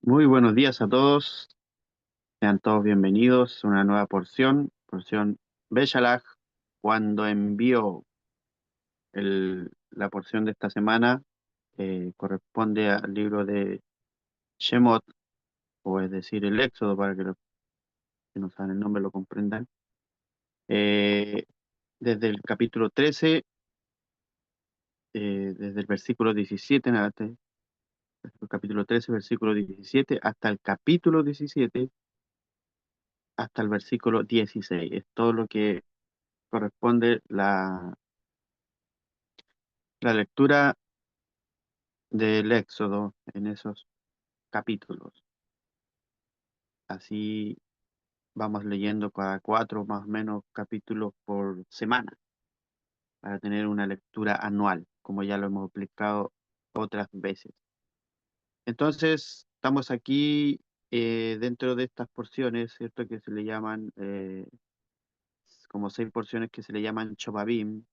Muy buenos días a todos, sean todos bienvenidos a una nueva porción Beshalach, cuando envío la porción de esta semana, corresponde al libro de Shemot, o es decir, el Éxodo, para que los que no saben el nombre lo comprendan. Eh, Desde el capítulo 13, desde el versículo 17 en adelante, el capítulo 13, versículo 17, hasta el capítulo 17, hasta el versículo 16. Es todo lo que corresponde la lectura del Éxodo en esos capítulos. Así vamos leyendo cada cuatro más o menos capítulos por semana para tener una lectura anual, como ya lo hemos explicado otras veces. Entonces, estamos aquí dentro de estas porciones, ¿cierto? Que se le llaman, como 6 porciones que se le llaman Chobabim,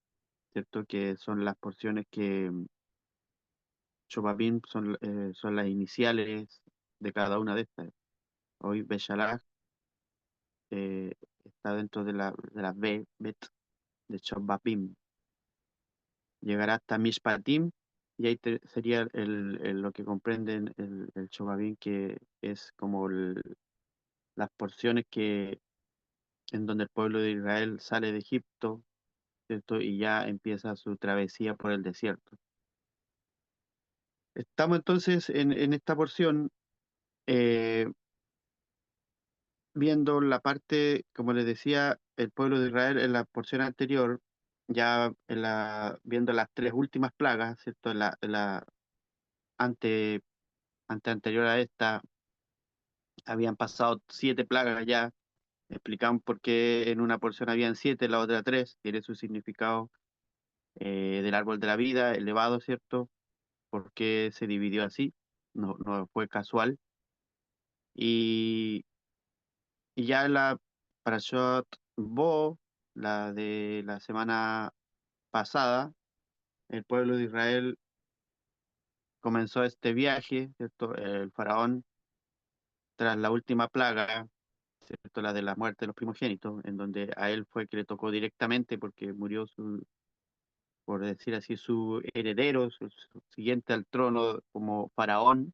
¿cierto? Que son las porciones que Chobabim son las iniciales de cada una de estas. Hoy Beshalach eh, está dentro de la Bet de Chobabim. Llegará hasta Mishpatim y ahí sería lo que comprenden el Chobabim, que es como las porciones en donde el pueblo de Israel sale de Egipto, ¿cierto? Y ya empieza su travesía por el desierto. Estamos entonces en esta porción eh, viendo la parte, como les decía, el pueblo de Israel en la porción anterior, ya viendo las tres últimas plagas, ¿cierto? En la ante, anterior a esta, habían pasado 7 plagas ya, explicaban por qué en una porción habían 7, en la otra 3, tiene su significado del árbol de la vida elevado, ¿cierto? ¿Por qué se dividió así? No fue casual. Y, y ya en la Parashat Bo, la de la semana pasada, el pueblo de Israel comenzó este viaje, ¿cierto? El faraón, tras la última plaga, ¿cierto? La de la muerte de los primogénitos, en donde a él fue que le tocó directamente porque murió por decir así, su heredero, su siguiente al trono como faraón,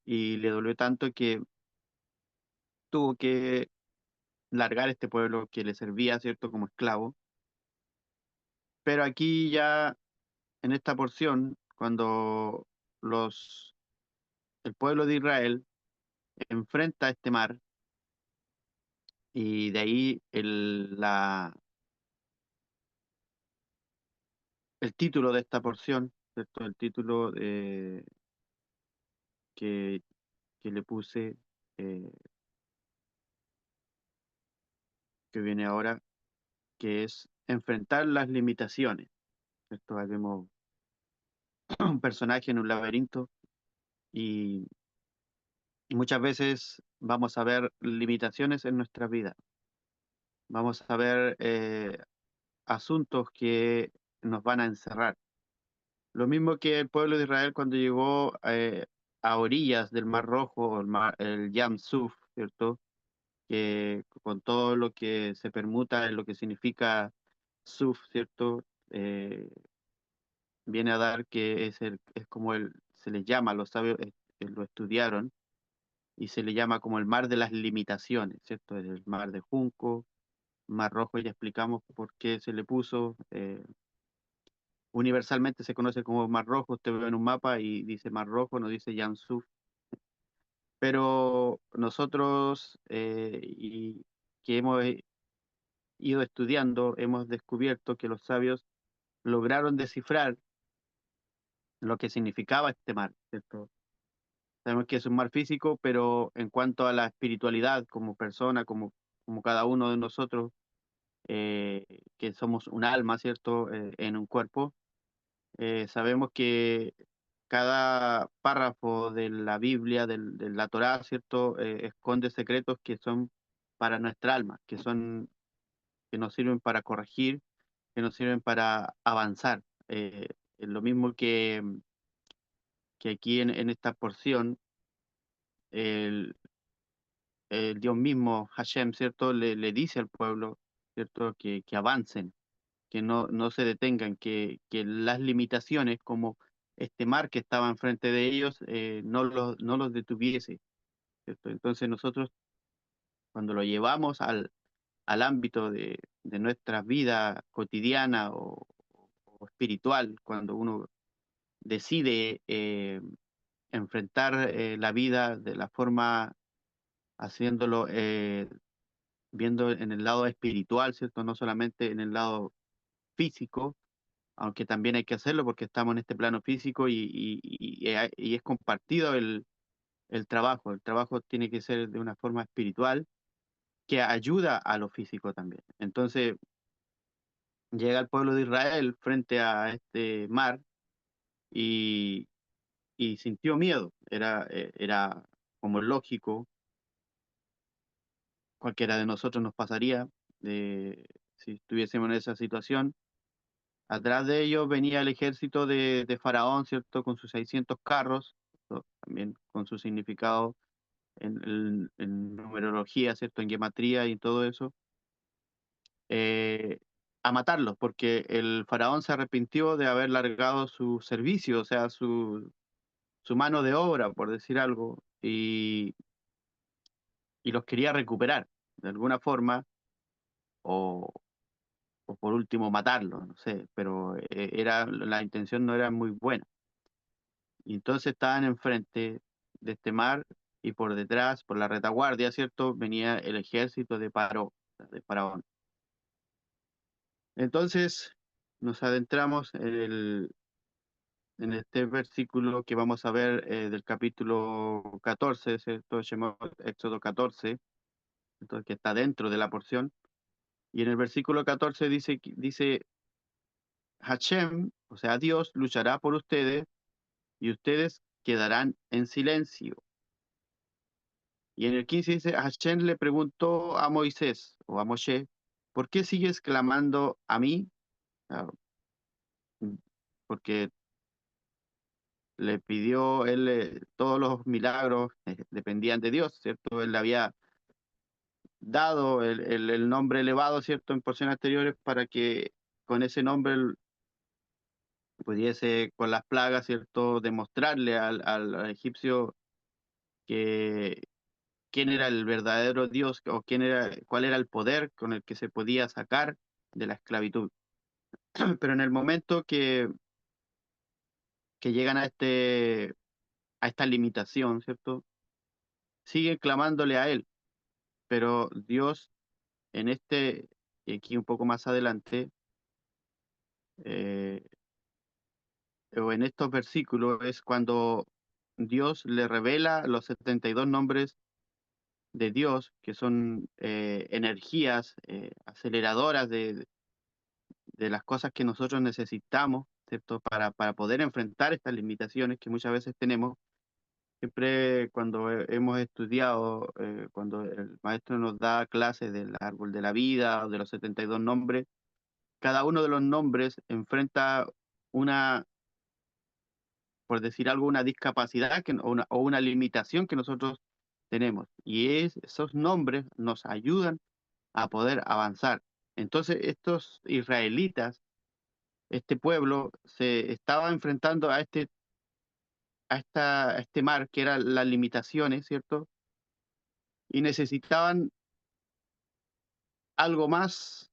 y le dolió tanto que tuvo que largar este pueblo que le servía, ¿cierto?, como esclavo. Pero aquí ya, en esta porción, cuando los, el pueblo de Israel enfrenta este mar, y de ahí el título de esta porción, ¿cierto? El título que, que le puse, eh, que viene ahora, que es enfrentar las limitaciones. ¿Cierto? Ahí vemos un personaje en un laberinto y muchas veces vamos a ver limitaciones en nuestra vida. Vamos a ver asuntos que nos van a encerrar. Lo mismo que el pueblo de Israel cuando llegó a orillas del Mar Rojo, el Yam Suf, ¿cierto? Que con todo lo que se permuta en lo que significa Suf, ¿cierto? Viene a dar que es como se les llama, los sabios lo estudiaron, y se le llama como el mar de las limitaciones, ¿cierto? Es el mar de Junco, Mar Rojo, ya explicamos por qué se le puso. Universalmente se conoce como Mar Rojo, usted ve en un mapa y dice Mar Rojo, no dice Yansuf, pero nosotros y que hemos ido estudiando, hemos descubierto que los sabios lograron descifrar lo que significaba este mar, ¿cierto? Sabemos que es un mar físico, pero en cuanto a la espiritualidad como persona, como cada uno de nosotros, que somos un alma, ¿cierto? En un cuerpo, sabemos que cada párrafo de la Biblia, de la Torá, ¿cierto? Esconde secretos que son para nuestra alma, que nos sirven para corregir, que nos sirven para avanzar. lo mismo que aquí en esta porción, el, el Dios mismo, Hashem, ¿cierto? Le dice al pueblo, ¿cierto? Que avancen, que no se detengan, que las limitaciones como este mar que estaba enfrente de ellos no los detuviese, ¿cierto? Entonces nosotros cuando lo llevamos al ámbito de nuestra vida cotidiana o espiritual, cuando uno decide enfrentar la vida de la forma haciéndolo, viendo en el lado espiritual, ¿cierto? No solamente en el lado físico, aunque también hay que hacerlo porque estamos en este plano físico y es compartido el trabajo. El trabajo tiene que ser de una forma espiritual que ayuda a lo físico también. Entonces llega el pueblo de Israel frente a este mar y, y sintió miedo. Era como lógico, cualquiera de nosotros nos pasaría si estuviésemos en esa situación. Atrás de ellos venía el ejército de Faraón, ¿cierto? Con sus 600 carros, ¿no? También con su significado en numerología, ¿cierto? En gematría y todo eso, eh, a matarlos, porque el Faraón se arrepintió de haber largado su servicio, o sea, su mano de obra, por decir algo, y los quería recuperar de alguna forma, o, o por último matarlos, no sé, pero la intención no era muy buena. Y entonces estaban enfrente de este mar y por detrás, por la retaguardia, ¿cierto? Venía el ejército de Faraón. Entonces nos adentramos en este versículo que vamos a ver del capítulo 14, ¿cierto? Shemot, Éxodo 14, entonces, que está dentro de la porción. Y en el versículo 14 dice, Hashem, o sea, Dios, luchará por ustedes y ustedes quedarán en silencio. Y en el 15 dice, Hashem le preguntó a Moisés o a Moshe, ¿por qué sigues clamando a mí? Ah, Porque le pidió él, todos los milagros dependían de Dios, ¿cierto? Él le había dado el nombre elevado, ¿cierto? En porciones anteriores para que con ese nombre él pudiese, con las plagas, ¿cierto? Demostrarle al egipcio que quién era el verdadero Dios o cuál era el poder con el que se podía sacar de la esclavitud. Pero en el momento que llegan a esta limitación, ¿cierto? Siguen clamándole a él, pero Dios en y aquí un poco más adelante, eh, o en estos versículos, es cuando Dios le revela los 72 nombres de Dios, que son energías aceleradoras de las cosas que nosotros necesitamos, ¿cierto? Para poder enfrentar estas limitaciones que muchas veces tenemos. Siempre cuando hemos estudiado, cuando el maestro nos da clases del árbol de la vida o de los 72 nombres, cada uno de los nombres enfrenta una, por decir algo, una discapacidad o una limitación que nosotros tenemos. Esos nombres nos ayudan a poder avanzar. Entonces, estos israelitas, este pueblo, se estaba enfrentando a este mar que eran las limitaciones, ¿cierto? Y necesitaban algo más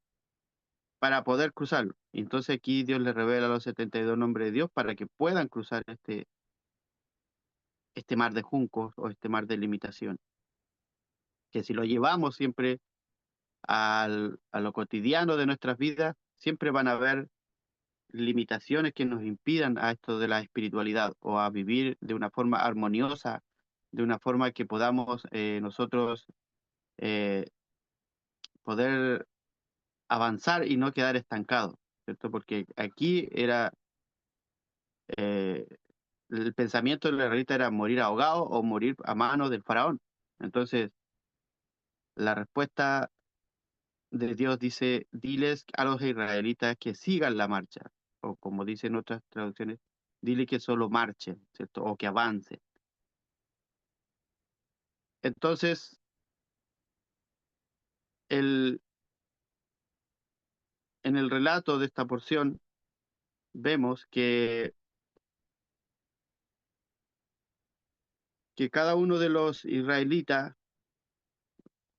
para poder cruzarlo. Y entonces aquí Dios les revela los 72 nombres de Dios para que puedan cruzar este mar de juncos o este mar de limitación. Que si lo llevamos siempre a lo cotidiano de nuestras vidas, siempre van a haber limitaciones que nos impidan a esto de la espiritualidad o a vivir de una forma armoniosa, de una forma que podamos nosotros eh, poder avanzar y no quedar estancados, ¿cierto? Porque aquí eh, el pensamiento del israelita era morir ahogado o morir a manos del faraón. Entonces, la respuesta de Dios dice, diles a los israelitas que sigan la marcha. o como dicen otras traducciones, dile que solo marche, ¿cierto? O que avance. Entonces, el, en el relato de esta porción vemos que cada uno de los israelitas,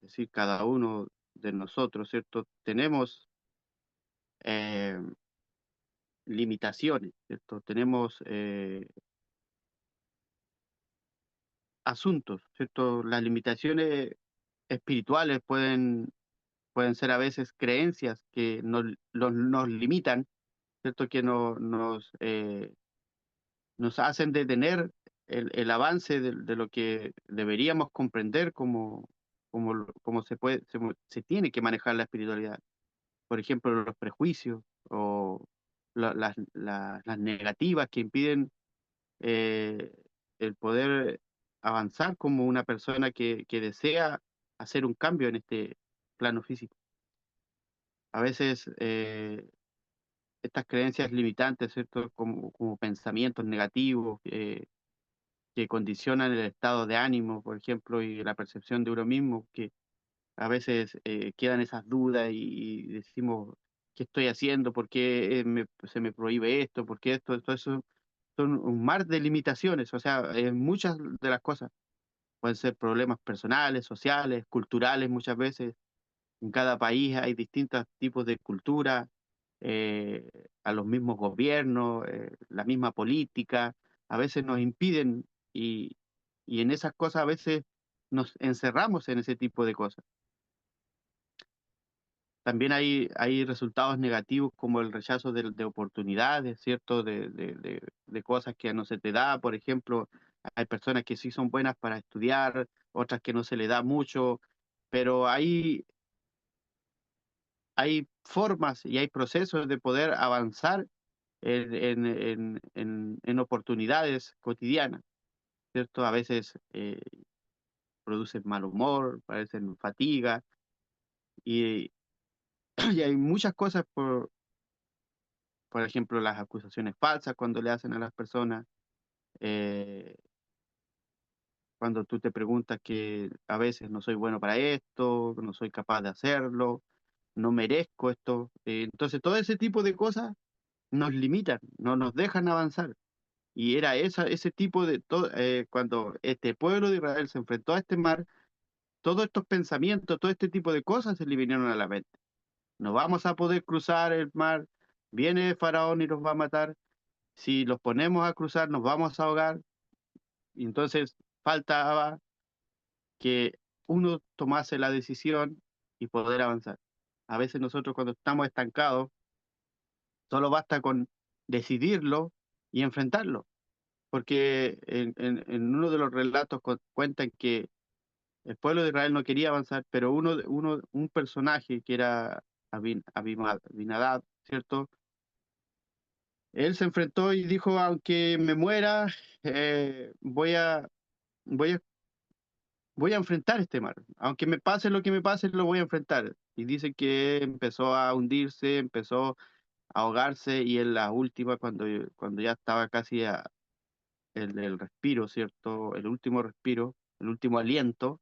es decir, cada uno de nosotros, ¿cierto? Tenemos eh, limitaciones, ¿cierto? Tenemos asuntos, ¿cierto? Las limitaciones espirituales pueden ser a veces creencias que nos limitan, ¿cierto? Que nos hacen detener el avance de lo que deberíamos comprender como se tiene que manejar la espiritualidad. Por ejemplo, los prejuicios o las negativas que impiden eh, el poder avanzar como una persona que desea hacer un cambio en este plano físico. A veces estas creencias limitantes, ¿cierto? Como pensamientos negativos que condicionan el estado de ánimo, por ejemplo, y la percepción de uno mismo, que a veces quedan esas dudas y decimos, ¿qué estoy haciendo? ¿Por qué se me prohíbe esto? ¿Por qué esto? Todo eso son un mar de limitaciones, o sea, muchas de las cosas pueden ser problemas personales, sociales, culturales muchas veces. En cada país hay distintos tipos de cultura, eh, a los mismos gobiernos, la misma política, a veces nos impiden y en esas cosas a veces nos encerramos en ese tipo de cosas. También hay resultados negativos como el rechazo de oportunidades, ¿cierto? De cosas que no se te da. Por ejemplo, hay personas que sí son buenas para estudiar, otras que no se le da mucho, pero hay formas y hay procesos de poder avanzar en oportunidades cotidianas, ¿cierto? A veces producen mal humor, parecen fatiga y, y hay muchas cosas por ejemplo, las acusaciones falsas cuando le hacen a las personas, eh, cuando tú te preguntas que a veces no soy bueno para esto, no soy capaz de hacerlo, no merezco esto. Entonces, todo ese tipo de cosas nos limitan, no nos dejan avanzar. Y era ese tipo cuando este pueblo de Israel se enfrentó a este mar, todos estos pensamientos, todo este tipo de cosas se le vinieron a la mente. No vamos a poder cruzar el mar, viene Faraón y nos va a matar. Si los ponemos a cruzar, nos vamos a ahogar. Y entonces faltaba que uno tomase la decisión y poder avanzar. A veces nosotros cuando estamos estancados, solo basta con decidirlo y enfrentarlo. Porque en uno de los relatos cuentan que el pueblo de Israel no quería avanzar, pero un personaje que era Abinadab, ¿cierto? Él se enfrentó y dijo, aunque me muera, eh, voy a, voy a, voy a enfrentar este mar. Aunque me pase lo que me pase, lo voy a enfrentar. Y dice que empezó a hundirse, empezó a ahogarse y en la última, cuando ya estaba casi el respiro, ¿cierto? El último respiro, el último aliento,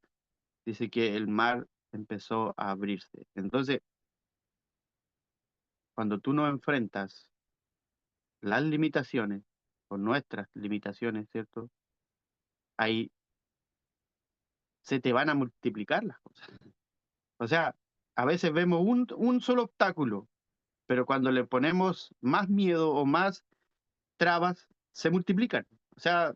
dice que el mar empezó a abrirse. Entonces, cuando tú no enfrentas las limitaciones, o nuestras limitaciones, ¿cierto? Ahí se te van a multiplicar las cosas. O sea, a veces vemos un solo obstáculo, pero cuando le ponemos más miedo o más trabas, se multiplican. O sea,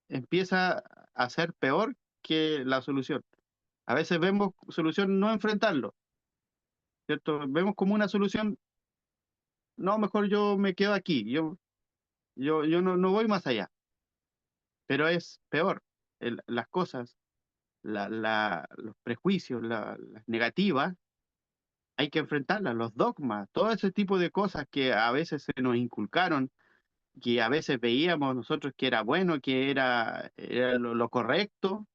empieza a ser peor que la solución. A veces vemos solución no enfrentarlo, ¿cierto? Vemos como una solución, no, mejor yo me quedo aquí, yo no voy más allá, pero es peor. Las cosas, los prejuicios, las negativas, hay que enfrentarlas, los dogmas, todo ese tipo de cosas que a veces se nos inculcaron, que a veces veíamos nosotros que era bueno, era lo correcto,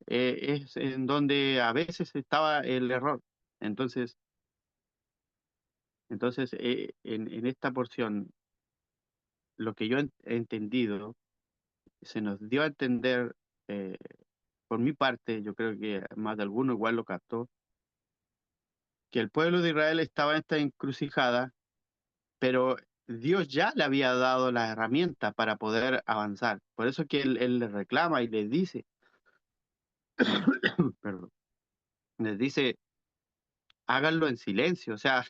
es en donde a veces estaba el error. Entonces, Entonces, en esta porción, lo que yo he entendido, se nos dio a entender, eh, por mi parte, yo creo que más de alguno igual lo captó, que el pueblo de Israel estaba en esta encrucijada, pero Dios ya le había dado las herramientas para poder avanzar. Por eso que él le reclama y les dice, perdón, les dice, háganlo en silencio, o sea,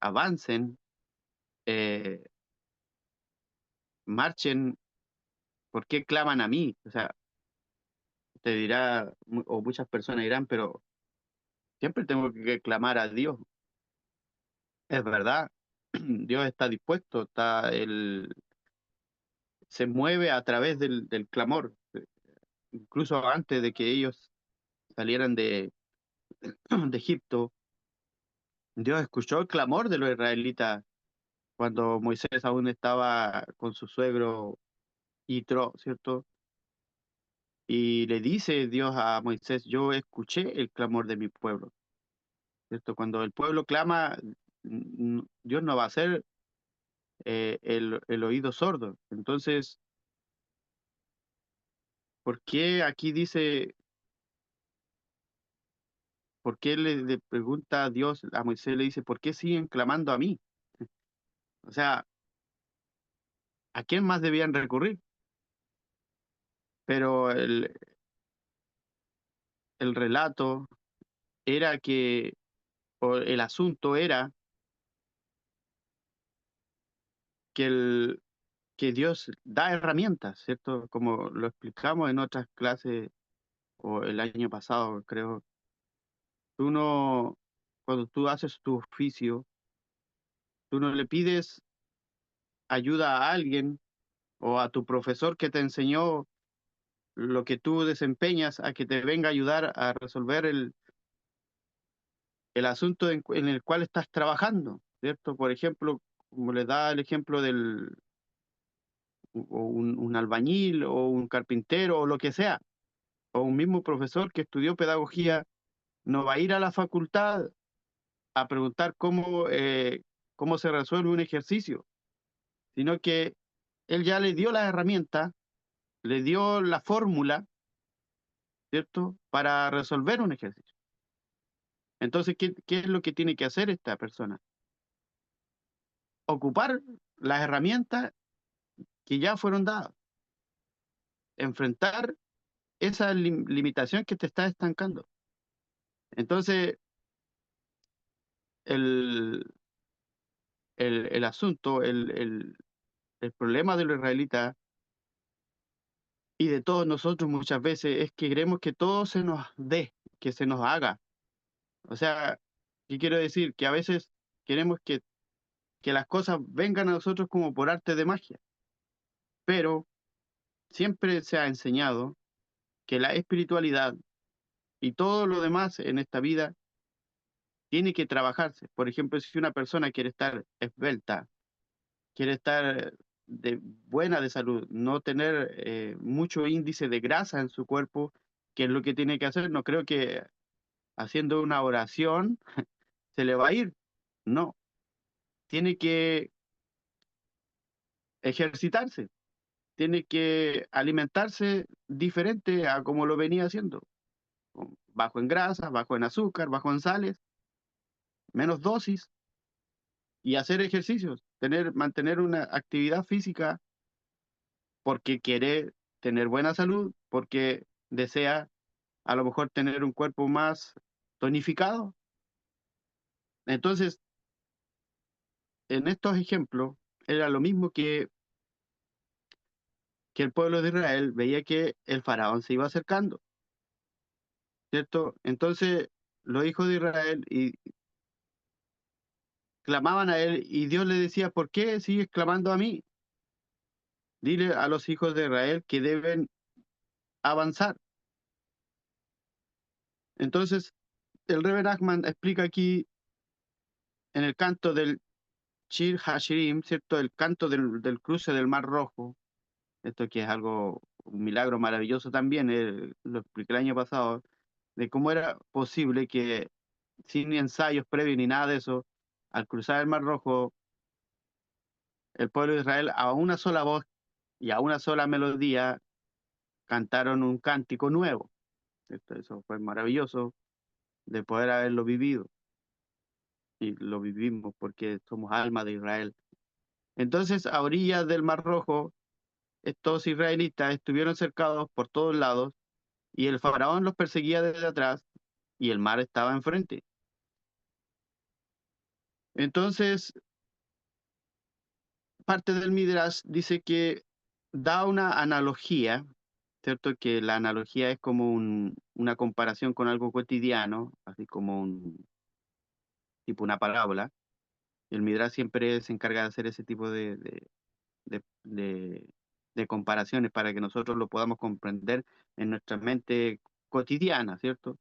avancen, eh, marchen, ¿por qué claman a mí? O sea, te dirá, o muchas personas dirán, pero siempre tengo que clamar a Dios. Es verdad, Dios está dispuesto, se mueve a través del clamor, incluso antes de que ellos salieran de Egipto. Dios escuchó el clamor de los israelitas cuando Moisés aún estaba con su suegro Yitro, ¿cierto? Y le dice Dios a Moisés, yo escuché el clamor de mi pueblo, ¿cierto? Cuando el pueblo clama, Dios no va a hacer el oído sordo. Entonces, ¿por qué aquí dice, por qué le pregunta a Dios, a Moisés le dice, ¿por qué siguen clamando a mí? O sea, ¿a quién más debían recurrir? Pero el relato era que, o el asunto era que, que Dios da herramientas, ¿cierto? Como lo explicamos en otras clases o el año pasado, creo. Tú no, cuando tú haces tu oficio, tú no le pides ayuda a alguien o a tu profesor que te enseñó lo que tú desempeñas a que te venga a ayudar a resolver el asunto en el cual estás trabajando, ¿cierto? Por ejemplo, como le da el ejemplo o un albañil o un carpintero o lo que sea, o un mismo profesor que estudió pedagogía, no va a ir a la facultad a preguntar cómo se resuelve un ejercicio, sino que él ya le dio las herramientas, le dio la fórmula, ¿cierto? Para resolver un ejercicio. Entonces, ¿qué es lo que tiene que hacer esta persona? Ocupar las herramientas que ya fueron dadas, enfrentar esa limitación que te está estancando. Entonces, el, el asunto, el problema de los israelitas y de todos nosotros muchas veces es que queremos que todo se nos dé, que se nos haga. O sea, ¿qué quiero decir? Que a veces queremos que las cosas vengan a nosotros como por arte de magia, pero siempre se ha enseñado que la espiritualidad y todo lo demás en esta vida tiene que trabajarse. Por ejemplo, si una persona quiere estar esbelta, quiere estar buena de salud, no tener mucho índice de grasa en su cuerpo, ¿qué es lo que tiene que hacer? No creo que haciendo una oración se le va a ir. No, tiene que ejercitarse, tiene que alimentarse diferente a como lo venía haciendo, bajo en grasa, bajo en azúcar, bajo en sales, menos dosis y hacer ejercicios, mantener una actividad física porque quiere tener buena salud, porque desea a lo mejor tener un cuerpo más tonificado. Entonces, en estos ejemplos, era lo mismo que el pueblo de Israel veía que el faraón se iba acercando, ¿cierto? Entonces, los hijos de Israel clamaban a él y Dios le decía, ¿por qué sigues clamando a mí? Dile a los hijos de Israel que deben avanzar. Entonces, el Rebbe Nachman explica aquí en el canto del Shir Hashirim, ¿cierto? El canto del cruce del Mar Rojo, esto que es algo, un milagro maravilloso también, lo expliqué el año pasado, de cómo era posible que sin ensayos previos ni nada de eso, al cruzar el Mar Rojo, el pueblo de Israel a una sola voz y a una sola melodía cantaron un cántico nuevo, ¿cierto? Eso fue maravilloso de poder haberlo vivido, y lo vivimos porque somos alma de Israel. Entonces, a orillas del Mar Rojo, estos israelitas estuvieron cercados por todos lados y el faraón los perseguía desde atrás y el mar estaba enfrente. Entonces, parte del Midrash dice que da una analogía, ¿cierto? Que la analogía es como una comparación con algo cotidiano, así como tipo una parábola. El Midrash siempre se encarga de hacer ese tipo de, de- de comparaciones para que nosotros lo podamos comprender en nuestra mente cotidiana, ¿cierto?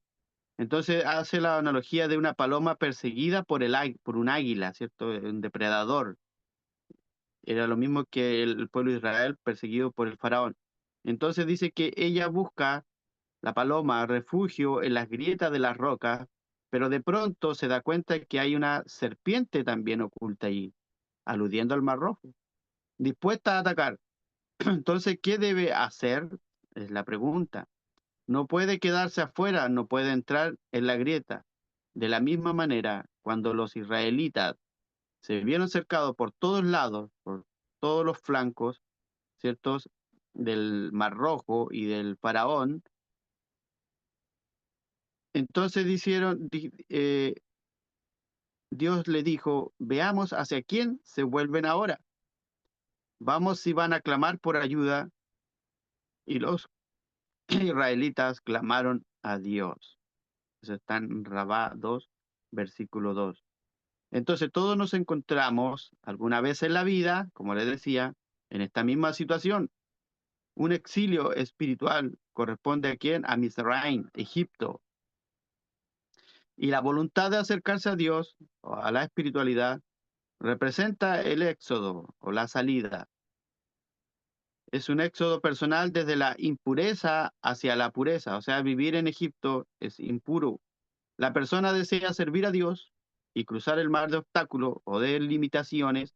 Entonces hace la analogía de una paloma perseguida por un águila, ¿cierto? Un depredador. Era lo mismo que el pueblo de Israel perseguido por el faraón. Entonces dice que ella busca, la paloma, refugio en las grietas de las rocas, pero de pronto se da cuenta que hay una serpiente también oculta allí, aludiendo al Mar Rojo, dispuesta a atacar. Entonces, ¿qué debe hacer? Es la pregunta. No puede quedarse afuera, no puede entrar en la grieta. De la misma manera, cuando los israelitas se vieron cercados por todos lados, por todos los flancos, ¿ciertos? Del Mar Rojo y del Faraón, entonces Dios le dijo, veamos hacia quién se vuelven ahora. Vamos si van a clamar por ayuda. Y los israelitas clamaron a Dios. Eso está en Rabá 2, versículo 2. Entonces todos nos encontramos alguna vez en la vida, como les decía, en esta misma situación. Un exilio espiritual corresponde a quién? A Misraim, Egipto. Y la voluntad de acercarse a Dios o a la espiritualidad representa el éxodo o la salida. Es un éxodo personal desde la impureza hacia la pureza. O sea, vivir en Egipto es impuro. La persona desea servir a Dios y cruzar el mar de obstáculos o de limitaciones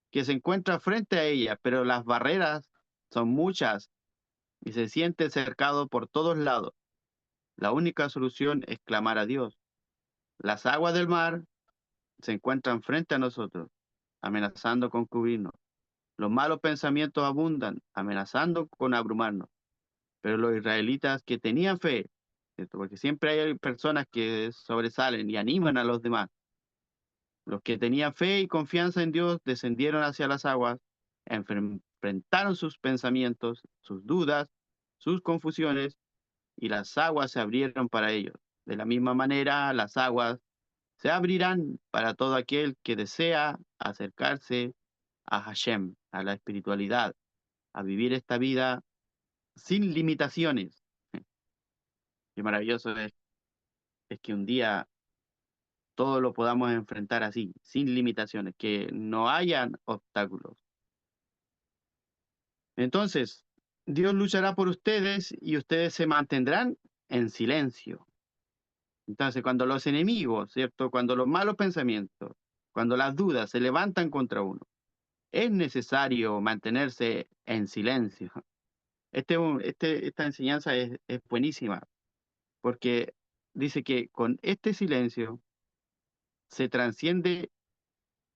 que se encuentra frente a ella, pero las barreras son muchas y se siente cercado por todos lados. La única solución es clamar a Dios. Las aguas del mar se encuentran frente a nosotros, amenazando con cubrirnos. Los malos pensamientos abundan, amenazando con abrumarnos. Pero los israelitas que tenían fe, ¿cierto? Porque siempre hay personas que sobresalen y animan a los demás. Los que tenían fe y confianza en Dios descendieron hacia las aguas, enfrentaron sus pensamientos, sus dudas, sus confusiones, y las aguas se abrieron para ellos. De la misma manera, las aguas se abrirán para todo aquel que desea acercarse a Hashem, a la espiritualidad, a vivir esta vida sin limitaciones. Qué maravilloso es que un día todo lo podamos enfrentar así, sin limitaciones, que no hayan obstáculos. Entonces, Dios luchará por ustedes y ustedes se mantendrán en silencio. Entonces, cuando los enemigos, ¿cierto? Cuando los malos pensamientos, cuando las dudas se levantan contra uno, es necesario mantenerse en silencio. Esta enseñanza es buenísima, porque dice que con este silencio se transciende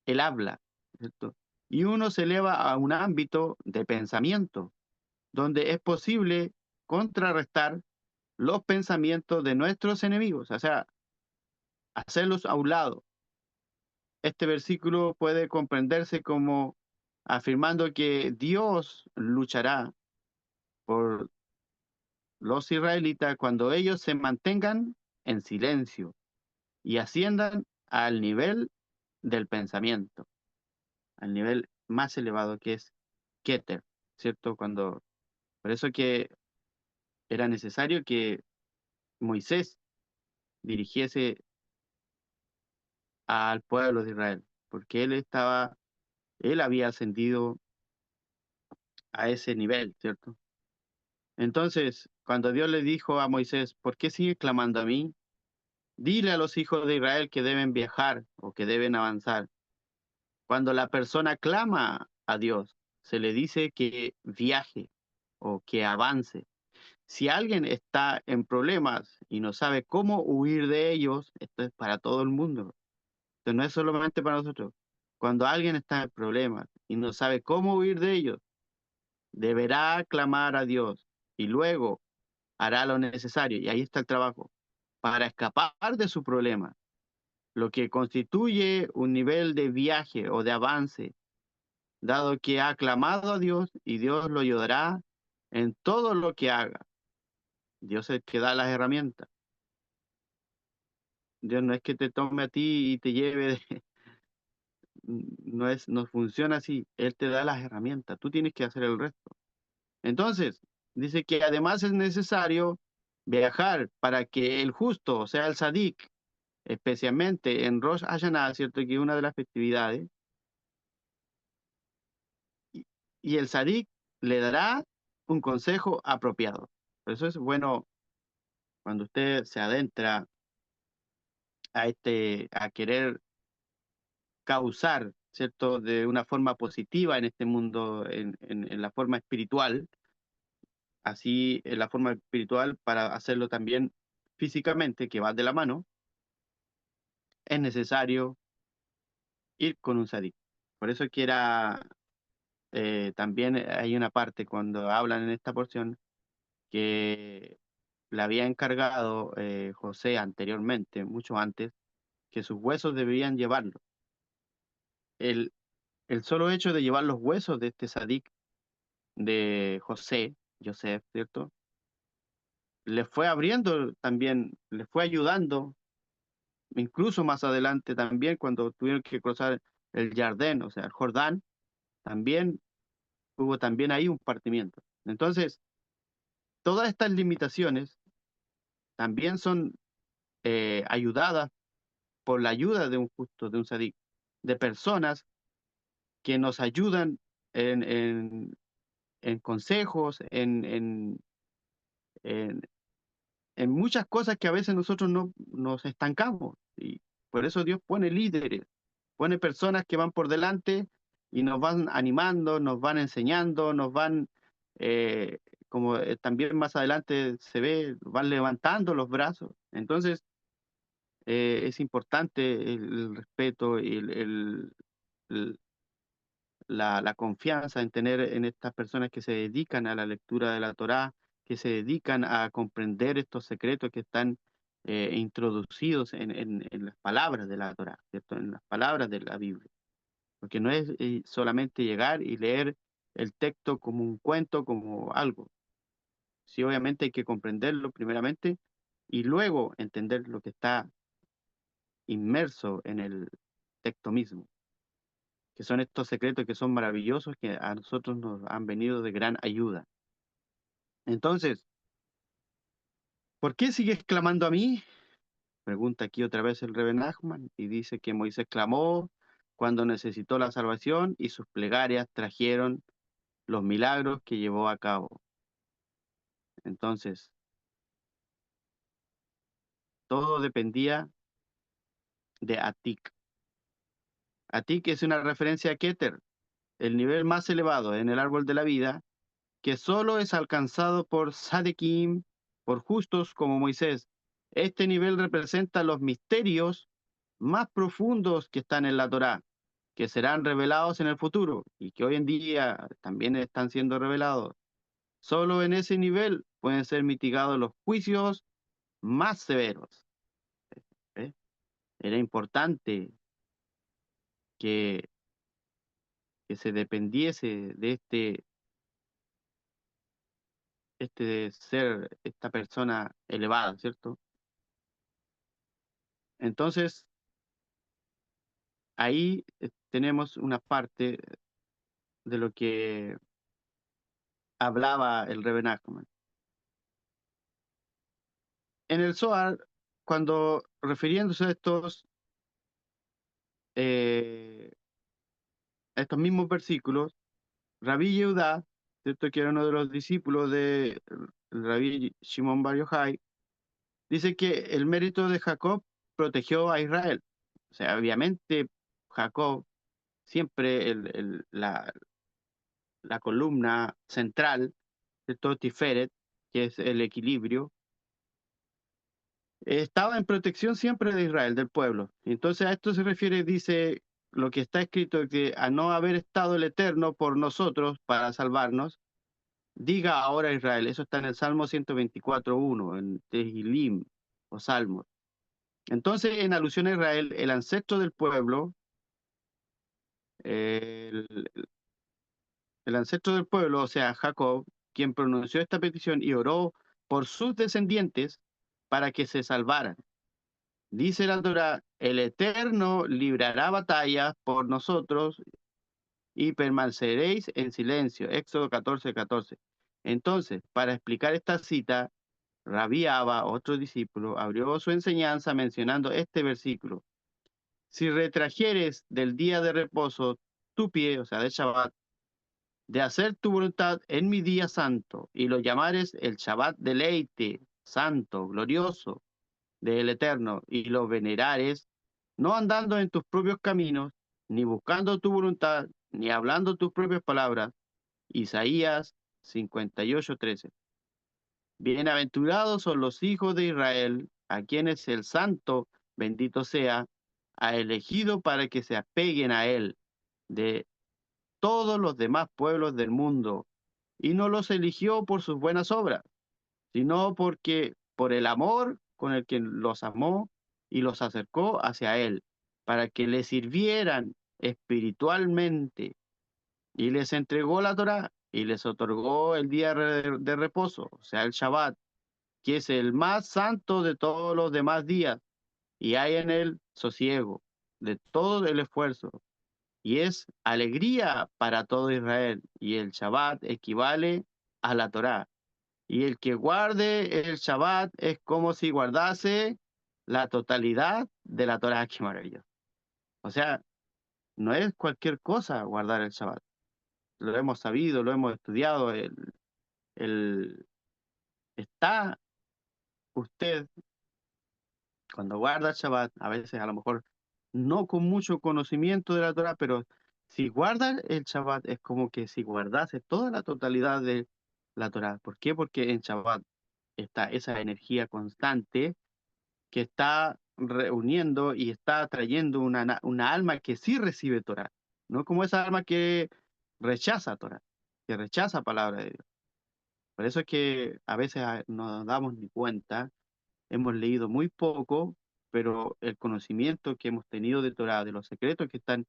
el habla, ¿cierto? Y uno se eleva a un ámbito de pensamiento, donde es posible contrarrestar los pensamientos de nuestros enemigos, o sea, hacerlos a un lado. Este versículo puede comprenderse como afirmando que Dios luchará por los israelitas cuando ellos se mantengan en silencio y asciendan al nivel del pensamiento, al nivel más elevado que es Keter, ¿cierto? Por eso que era necesario que Moisés dirigiese al pueblo de Israel, porque él había ascendido a ese nivel, ¿cierto? Entonces, cuando Dios le dijo a Moisés, ¿por qué sigues clamando a mí? Dile a los hijos de Israel que deben viajar o que deben avanzar. Cuando la persona clama a Dios, se le dice que viaje o que avance. Si alguien está en problemas y no sabe cómo huir de ellos, esto es para todo el mundo. Esto no es solamente para nosotros. Cuando alguien está en problemas y no sabe cómo huir de ellos, deberá clamar a Dios y luego hará lo necesario, y ahí está el trabajo, para escapar de su problema, lo que constituye un nivel de viaje o de avance, dado que ha clamado a Dios y Dios lo ayudará en todo lo que haga. Dios es el que da las herramientas. Dios no es que te tome a ti y te lleve, no funciona así. Él te da las herramientas, tú tienes que hacer el resto. Entonces, dice que además es necesario viajar para que el justo, o sea, el sadik, especialmente en Rosh Hashanah, ¿cierto? Que es una de las festividades, y, y el sadik le dará un consejo apropiado. Por eso es bueno cuando usted se adentra a querer causar, ¿cierto? De una forma positiva en este mundo, en la forma espiritual, así en la forma espiritual para hacerlo también físicamente, que va de la mano, es necesario ir con un sadik. Por eso que era, también hay una parte cuando hablan en esta porción que le había encargado José anteriormente, mucho antes, que sus huesos debían llevarlo. El, el solo hecho de llevar los huesos de este sadik de José, ¿cierto? Le fue abriendo también, le fue ayudando, incluso más adelante también cuando tuvieron que cruzar el Jardín, o sea, el Jordán, también hubo también ahí un partimiento. Entonces, todas estas limitaciones también son ayudadas por la ayuda de un justo, de un sadik, de personas que nos ayudan en, en, en consejos, en, en muchas cosas que a veces nosotros no nos estancamos. Y por eso Dios pone líderes, pone personas que van por delante y nos van animando, nos van enseñando, nos van, eh, como también más adelante se ve, van levantando los brazos. Entonces, es importante el respeto y el- la confianza en tener en estas personas que se dedican a la lectura de la Torá, que se dedican a comprender estos secretos que están introducidos en las palabras de la Torá, ¿cierto? En las palabras de la Biblia. Porque no es solamente llegar y leer el texto como un cuento, como algo. Sí, obviamente hay que comprenderlo primeramente y luego entender lo que está inmerso en el texto mismo, que son estos secretos que son maravillosos, que a nosotros nos han venido de gran ayuda. Entonces, ¿por qué sigues clamando a mí? Pregunta aquí otra vez el Rebbe Nachman y dice que Moisés clamó cuando necesitó la salvación y sus plegarias trajeron los milagros que llevó a cabo. Entonces, todo dependía de Atik. Atik es una referencia a Keter, el nivel más elevado en el árbol de la vida, que solo es alcanzado por Sadekim, por justos como Moisés. Este nivel representa los misterios más profundos que están en la Torá, que serán revelados en el futuro y que hoy en día también están siendo revelados. Solo en ese nivel pueden ser mitigados los juicios más severos. ¿Eh? Era importante que, que se dependiese de este ser, esta persona elevada, ¿cierto? Entonces, ahí tenemos una parte de lo que hablaba el Rebbe Nachman. En el Zohar, cuando refiriéndose eh, a estos mismos versículos, Rabí Yehudá, ¿cierto? Que era uno de los discípulos de Rabí Shimon Bar Yochai, Dice que el mérito de Jacob protegió a Israel. O sea, obviamente Jacob siempre la columna central de todo Tiferet, que es el equilibrio, estaba en protección siempre de Israel, del pueblo. Entonces a esto se refiere, dice lo que está escrito, que a no haber estado el Eterno por nosotros para salvarnos, diga ahora Israel. Eso está en el Salmo 124:1, en Tehilim o Salmos. Entonces, en alusión a Israel, el ancestro del pueblo, el, el ancestro del pueblo, o sea, Jacob, quien pronunció esta petición y oró por sus descendientes para que se salvaran. Dice la Torá, el Eterno librará batallas por nosotros y permaneceréis en silencio. Éxodo 14:14. Entonces, para explicar esta cita, Rabí Abba, otro discípulo, abrió su enseñanza mencionando este versículo. Si retrajeres del día de reposo tu pie, o sea, de Shabbat, de hacer tu voluntad en mi día santo, y lo llamares el Shabbat deleite, santo, glorioso, del Eterno, y lo venerares, no andando en tus propios caminos, ni buscando tu voluntad, ni hablando tus propias palabras. Isaías 58:13. Bienaventurados son los hijos de Israel, a quienes el Santo, bendito sea, ha elegido para que se apeguen a él de todos los demás pueblos del mundo, y no los eligió por sus buenas obras, sino porque por el amor con el que los amó y los acercó hacia él, para que le sirvieran espiritualmente, y les entregó la Torá y les otorgó el día de reposo, o sea, el Shabbat, que es el más santo de todos los demás días, y hay en él sosiego de todo el esfuerzo, y es alegría para todo Israel, y el Shabbat equivale a la Torá. Y el que guarde el Shabbat es como si guardase la totalidad de la Torá. Qué maravilloso. O sea, no es cualquier cosa guardar el Shabbat. Lo hemos sabido, lo hemos estudiado. El, está usted, cuando guarda el Shabbat, a veces a lo mejor no con mucho conocimiento de la Torah, pero si guarda el Shabbat es como que si guardase toda la totalidad de la Torah. ¿Por qué? Porque en Shabbat está esa energía constante que está reuniendo y está trayendo una alma que sí recibe Torah, no como esa alma que rechaza Torah, que rechaza palabra de Dios. Por eso es que a veces no nos damos ni cuenta, hemos leído muy poco, pero el conocimiento que hemos tenido de Torah, de los secretos que están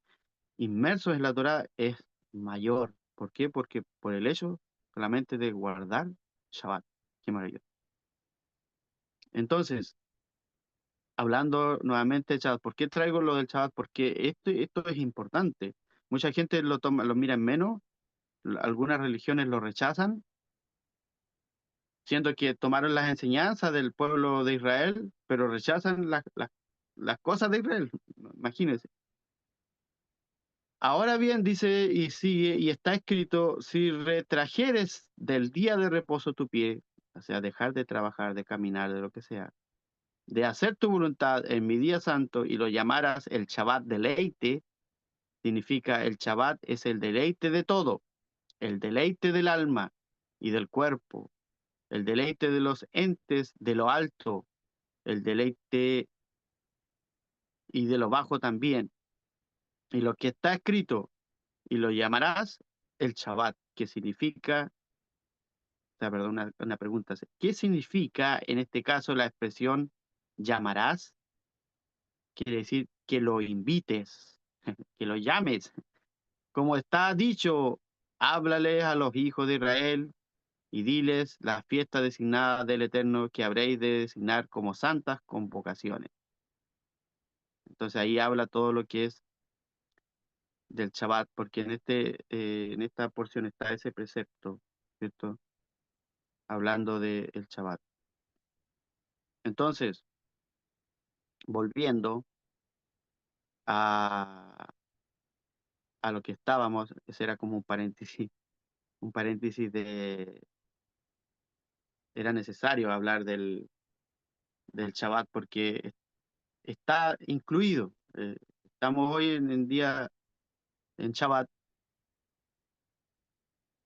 inmersos en la Torah, es mayor. ¿Por qué? Porque por el hecho solamente de guardar Shabbat. Qué maravilloso. Entonces, hablando nuevamente del Shabbat, ¿por qué traigo lo del Shabbat? Porque esto es importante. Mucha gente lo toma, lo mira en menos, algunas religiones lo rechazan, siendo que tomaron las enseñanzas del pueblo de Israel, pero rechazan las cosas de Israel. Imagínense. Ahora bien, dice y sigue, y está escrito, si retrajeres del día de reposo tu pie, o sea, dejar de trabajar, de caminar, de lo que sea, de hacer tu voluntad en mi día santo y lo llamaras el Shabbat deleite, significa el Shabbat es el deleite de todo, el deleite del alma y del cuerpo, el deleite de los entes de lo alto, el deleite y de lo bajo también. Y lo que está escrito, y lo llamarás el Shabbat, que significa, o sea, perdón, una pregunta, ¿qué significa en este caso la expresión llamarás? Quiere decir que lo invites, que lo llames. Como está dicho, háblales a los hijos de Israel y diles la fiesta designada del Eterno que habréis de designar como santas convocaciones. Entonces ahí habla todo lo que es del Shabbat, porque en esta porción está ese precepto, ¿cierto? Hablando del Shabbat. Entonces, volviendo a, a lo que estábamos, ese era como un paréntesis era necesario hablar del Shabbat, porque está incluido. Estamos hoy en día en Shabbat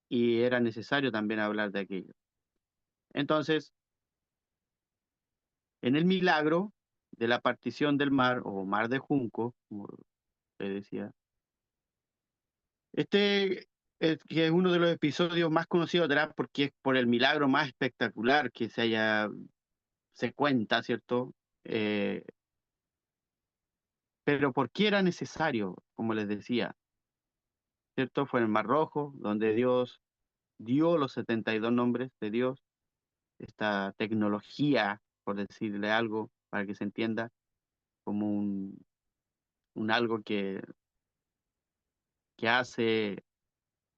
y era necesario también hablar de aquello. Entonces, en el milagro de la partición del mar o mar de Junco, como se decía, este que es uno de los episodios más conocidos de la porque es por el milagro más espectacular que se cuenta, ¿cierto? Eh, pero ¿por qué era necesario? Como les decía, ¿cierto? Fue en el Mar Rojo, donde Dios dio los 72 nombres de Dios, esta tecnología, por decirle algo, para que se entienda, como un algo que hace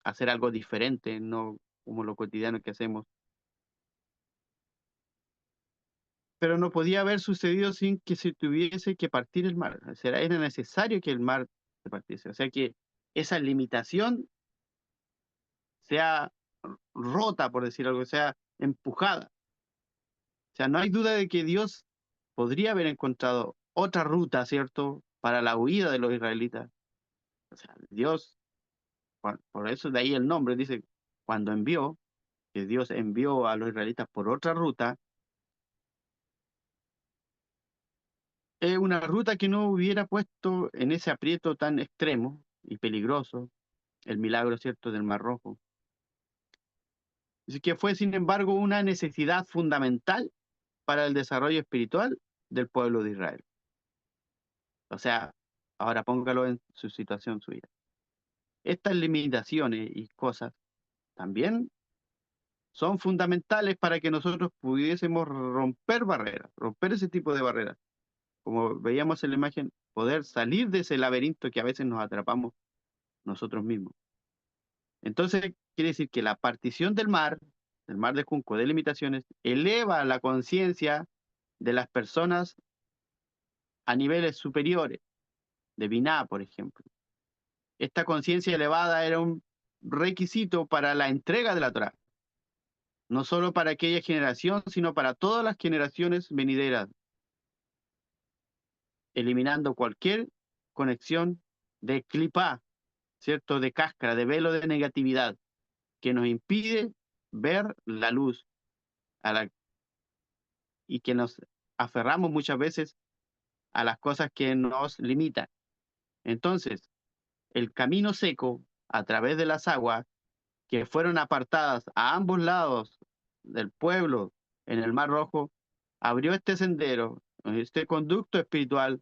hacer algo diferente, no como lo cotidiano que hacemos. Pero no podía haber sucedido sin que se tuviese que partir el mar. O sea, era necesario que el mar se partiese. O sea que esa limitación sea rota, por decir algo, sea empujada. O sea, no hay duda de que Dios podría haber encontrado otra ruta, ¿cierto?, para la huida de los israelitas. O sea, Dios, por eso de ahí el nombre, dice, cuando envió, que Dios envió a los israelitas por otra ruta, es una ruta que no hubiera puesto en ese aprieto tan extremo y peligroso el milagro, ¿cierto?, del Mar Rojo. Así que fue, sin embargo, una necesidad fundamental para el desarrollo espiritual del pueblo de Israel. O sea, ahora póngalo en su situación suya. Estas limitaciones y cosas también son fundamentales para que nosotros pudiésemos romper barreras, romper ese tipo de barreras. Como veíamos en la imagen, poder salir de ese laberinto que a veces nos atrapamos nosotros mismos. Entonces, quiere decir que la partición del mar de Junco, de limitaciones, eleva la conciencia de las personas a niveles superiores, de Binah, por ejemplo. Esta conciencia elevada era un requisito para la entrega de la Torá, no solo para aquella generación, sino para todas las generaciones venideras, eliminando cualquier conexión de clipá, ¿cierto?, de cáscara, de velo de negatividad, que nos impide ver la luz a la, y que nos aferramos muchas veces a las cosas que nos limitan. Entonces, el camino seco a través de las aguas que fueron apartadas a ambos lados del pueblo en el Mar Rojo, abrió este sendero, este conducto espiritual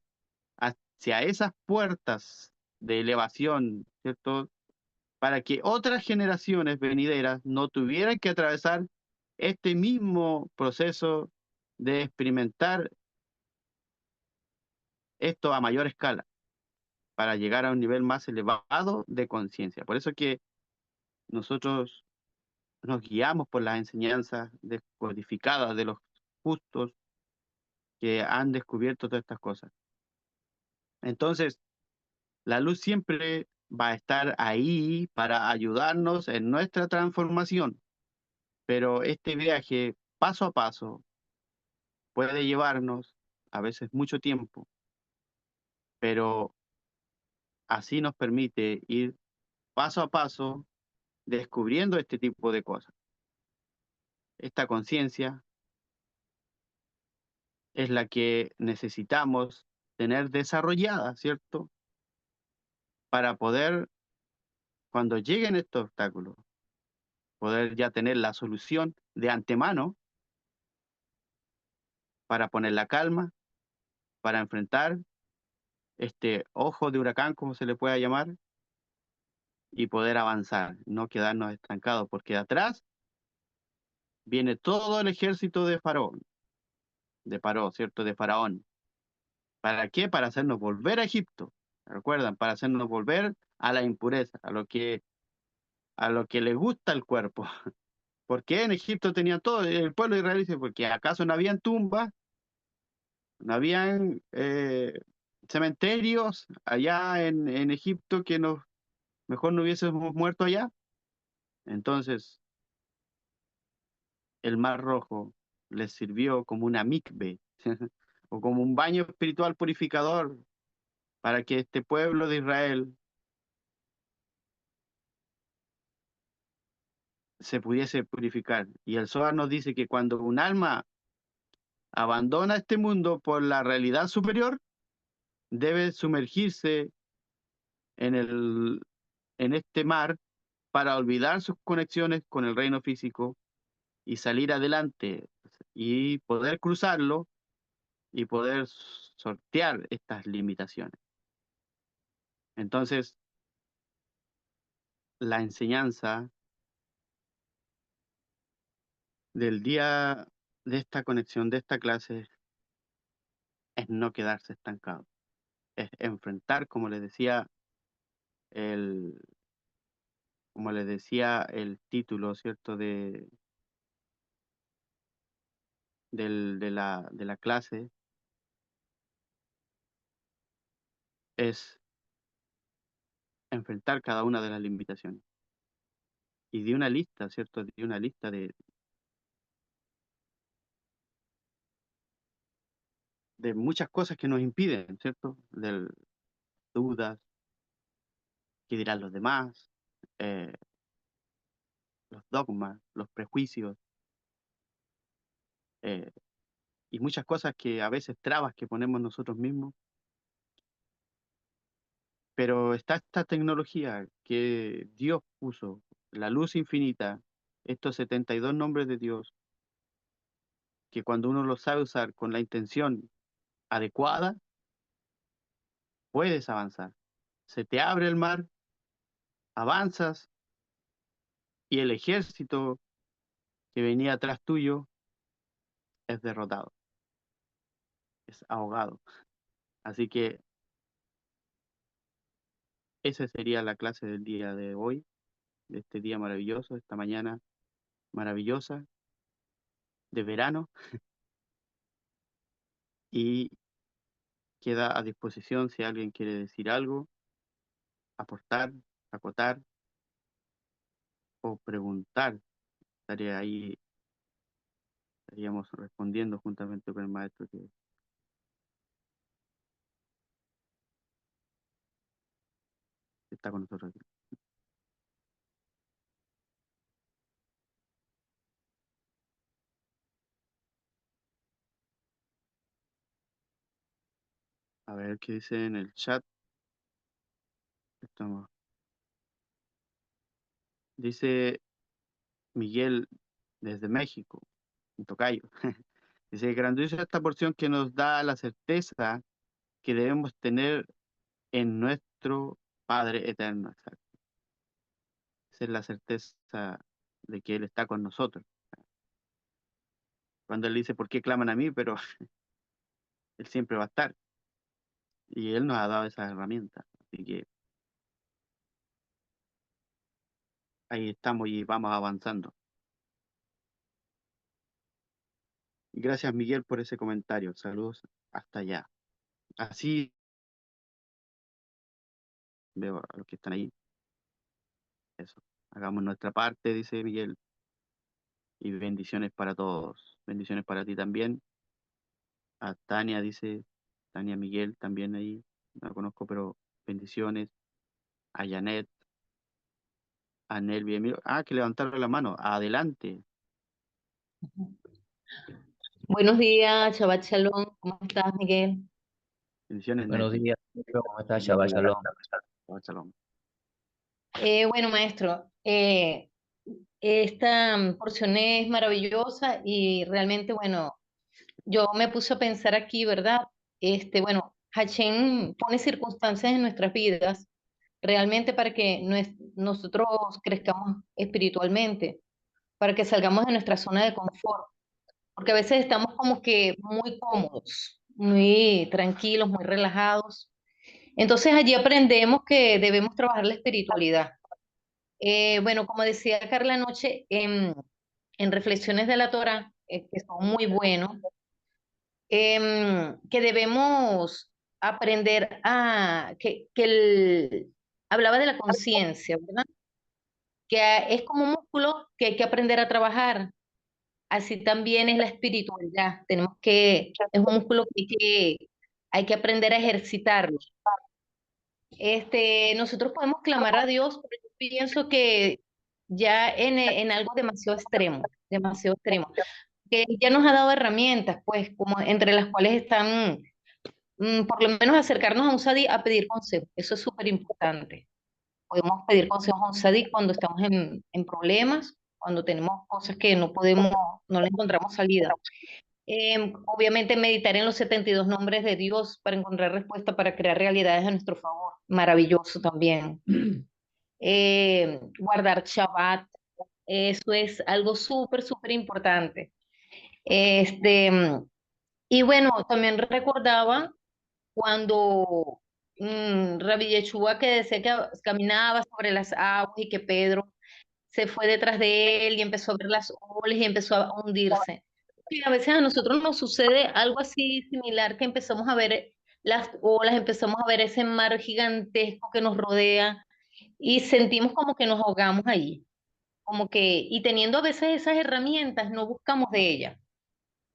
hacia esas puertas de elevación, ¿cierto? Para que otras generaciones venideras no tuvieran que atravesar este mismo proceso de experimentar esto a mayor escala, para llegar a un nivel más elevado de conciencia. Por eso que nosotros nos guiamos por las enseñanzas descodificadas de los justos que han descubierto todas estas cosas. Entonces, la luz siempre va a estar ahí para ayudarnos en nuestra transformación, pero este viaje paso a paso puede llevarnos a veces mucho tiempo, pero así nos permite ir paso a paso descubriendo este tipo de cosas. Esta conciencia es la que necesitamos tener desarrollada, ¿cierto? Para poder, cuando lleguen estos obstáculos, poder ya tener la solución de antemano para poner la calma, para enfrentar este ojo de huracán, como se le pueda llamar, y poder avanzar, no quedarnos estancados, porque de atrás viene todo el ejército de Faraón, de Paró, ¿cierto? De Faraón. ¿Para qué? Para hacernos volver a Egipto. ¿Recuerdan? Para hacernos volver a la impureza, a lo que le gusta el cuerpo. Porque en Egipto tenía todo, el pueblo de Israel dice, porque acaso no habían tumbas, no habían cementerios allá en Egipto que nos mejor no hubiésemos muerto allá. Entonces, el Mar Rojo les sirvió como una mikve, o como un baño espiritual purificador para que este pueblo de Israel se pudiese purificar. Y el Zohar nos dice que cuando un alma abandona este mundo por la realidad superior, debe sumergirse en en este mar para olvidar sus conexiones con el reino físico y salir adelante y poder cruzarlo y poder sortear estas limitaciones. Entonces, la enseñanza del día de esta conexión, de esta clase, es no quedarse estancado, es enfrentar, el, como les decía el título, ¿cierto? De la clase, es enfrentar cada una de las limitaciones. Y di una lista, ¿cierto? Di una lista de muchas cosas que nos impiden, ¿cierto? De dudas, qué dirán los demás, eh, los dogmas, los prejuicios, eh, y muchas cosas que a veces trabas que ponemos nosotros mismos. Pero está esta tecnología que Dios puso, la luz infinita, estos 72 nombres de Dios, que cuando uno los sabe usar con la intención adecuada, puedes avanzar. Se te abre el mar, avanzas y el ejército que venía atrás tuyo es derrotado, es ahogado. Así que esa sería la clase del día de hoy, de este día maravilloso, esta mañana maravillosa de verano, y queda a disposición si alguien quiere decir algo, aportar, acotar o preguntar. Estaría ahí, estaríamos respondiendo juntamente con el maestro que está con nosotros aquí. A ver qué dice en el chat. Estamos. Dice Miguel desde México, en Tocayo. Dice, grandiosa esta porción que nos da la certeza que debemos tener en nuestro Padre eterno. Exacto. Esa es la certeza de que Él está con nosotros. Cuando Él dice, ¿por qué claman a mí? Pero Él siempre va a estar. Y Él nos ha dado esas herramientas. Así que ahí estamos y vamos avanzando. Y gracias, Miguel, por ese comentario. Saludos hasta allá. Así veo a los que están ahí. Eso. Hagamos nuestra parte, dice Miguel. Y bendiciones para todos. Bendiciones para ti también. A Tania, dice Tania Miguel, también ahí. No la conozco, pero bendiciones. A Janet, a Nelvi, Emilio. Ah, que levantaron la mano. Adelante. Buenos días, Shabbat Shalom. ¿Cómo estás, Miguel? Bendiciones, Buenos Nelvi. días, ¿cómo estás? Shabbat Shalom. Shabbat shalom. Bueno, maestro, esta porción es maravillosa y realmente, bueno, yo me puse a pensar aquí, ¿verdad? Bueno, Hachén pone circunstancias en nuestras vidas realmente para que nosotros crezcamos espiritualmente, para que salgamos de nuestra zona de confort, porque a veces estamos como que muy cómodos, muy tranquilos, muy relajados. Entonces allí aprendemos que debemos trabajar la espiritualidad. Bueno, como decía Carla anoche, en Reflexiones de la Torá, que son muy buenos, que debemos aprender hablaba de la conciencia, ¿verdad? Que es como un músculo que hay que aprender a trabajar. así también es la espiritualidad. Es un músculo que hay que aprender a ejercitarlo. Nosotros podemos clamar a Dios, pero yo pienso que ya en algo demasiado extremo, que ya nos ha dado herramientas, pues, como entre las cuales están, por lo menos acercarnos a un sadi a pedir consejo. Eso es súper importante. Podemos pedir consejos a un sadi cuando estamos en problemas, cuando tenemos cosas que no le encontramos salida. Obviamente meditar en los 72 nombres de Dios para encontrar respuesta, para crear realidades a nuestro favor. Maravilloso también. Guardar Shabbat, eso es algo súper, súper importante. Este, y bueno, también recordaba cuando Rabbi Yeshua que decía que caminaba sobre las aguas y que Pedro se fue detrás de él y empezó a ver las olas y empezó a hundirse. Y a veces a nosotros nos sucede algo así similar, que empezamos a ver las olas, empezamos a ver ese mar gigantesco que nos rodea y sentimos como que nos ahogamos allí, y teniendo a veces esas herramientas, no buscamos de ellas.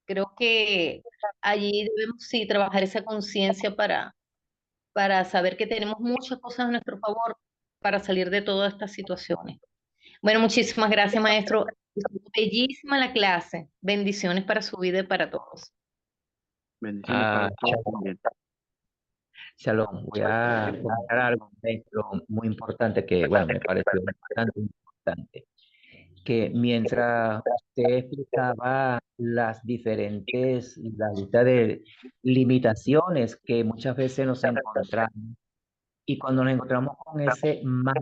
Creo que allí debemos sí trabajar esa conciencia para saber que tenemos muchas cosas a nuestro favor para salir de todas estas situaciones. Bueno, muchísimas gracias, maestro. Bellísima la clase. Bendiciones para su vida y para todos. Bendiciones para ustedes Shalom, también. Shalom. Voy a comentar algo, maestro, muy importante que, bueno, me pareció bastante importante. Que mientras usted explicaba la lista de limitaciones que muchas veces nos encontramos, y cuando nos encontramos con ese mar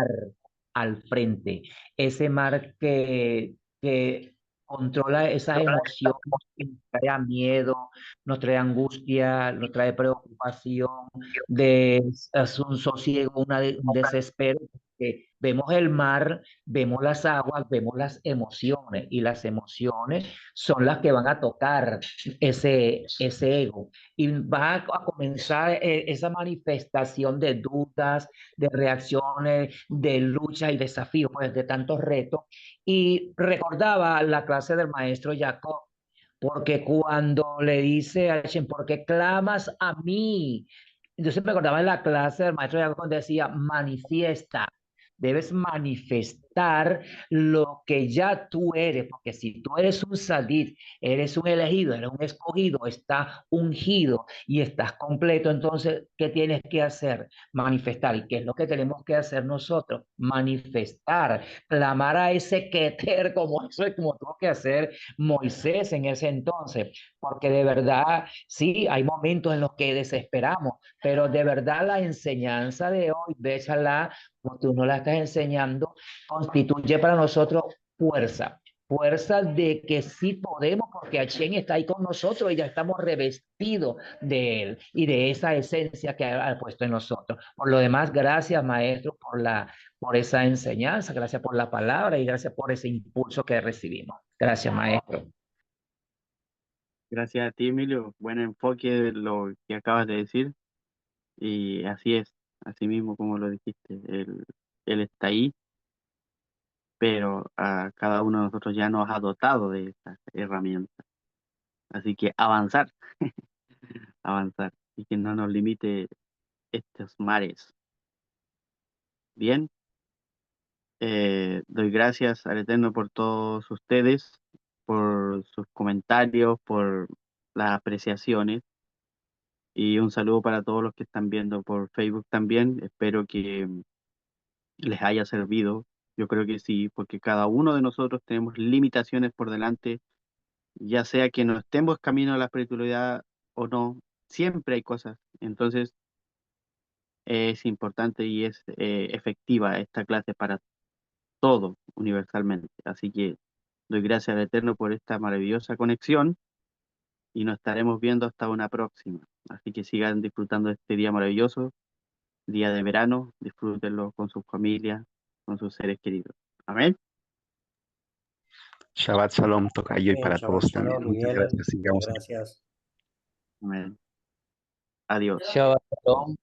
al frente, ese mar que controla esas emociones, que nos trae miedo, nos trae angustia, nos trae preocupación, es un sosiego, un desespero, que vemos el mar, vemos las aguas, vemos las emociones, y las emociones son las que van a tocar ese ego, y va a comenzar esa manifestación de dudas, de reacciones, de lucha y desafíos, pues de tantos retos. Y recordaba la clase del maestro Jacob, porque cuando le dice a Hashem, ¿por qué clamas a mí? Entonces me acordaba en la clase del maestro Jacob cuando decía, manifiesta. Debes manifestar lo que ya tú eres, porque si tú eres un sadid, eres un elegido, eres un escogido, estás ungido y estás completo, entonces, ¿qué tienes que hacer? Manifestar. ¿Y qué es lo que tenemos que hacer nosotros? Manifestar, clamar a ese Keter, como tuvo que hacer Moisés en ese entonces, porque de verdad, sí, hay momentos en los que desesperamos, pero de verdad la enseñanza de hoy, Béchala, como tú nos la estás enseñando, constituye para nosotros fuerza. Fuerza de que sí podemos, porque Hashem está ahí con nosotros y ya estamos revestidos de Él y de esa esencia que ha puesto en nosotros. Por lo demás, gracias, maestro, por esa enseñanza, gracias por la palabra y gracias por ese impulso que recibimos. Gracias, maestro. Gracias a ti, Emilio. Buen enfoque de lo que acabas de decir. Y así es, así mismo como lo dijiste. Él está ahí, pero a cada uno de nosotros ya nos ha dotado de esta herramienta. Así que avanzar, avanzar. Y que no nos limite estos mares. Bien, doy gracias al Eterno por todos ustedes, por sus comentarios, por las apreciaciones. Y un saludo para todos los que están viendo por Facebook también. Espero que les haya servido. Yo creo que sí, porque cada uno de nosotros tenemos limitaciones por delante, ya sea que no estemos camino a la espiritualidad o no, siempre hay cosas. Entonces es importante y es efectiva esta clase para todo universalmente. Así que doy gracias al Eterno por esta maravillosa conexión y nos estaremos viendo hasta una próxima. Así que sigan disfrutando de este día maravilloso, día de verano, disfrútenlo con sus familias, con sus seres queridos. Amén. Shabbat Shalom, tocayo, y Bien, para Shabbat todos también. Shalom, Muchas Miguel. gracias. Muchas Sigamos. gracias. Amén. Adiós. Shabbat shalom.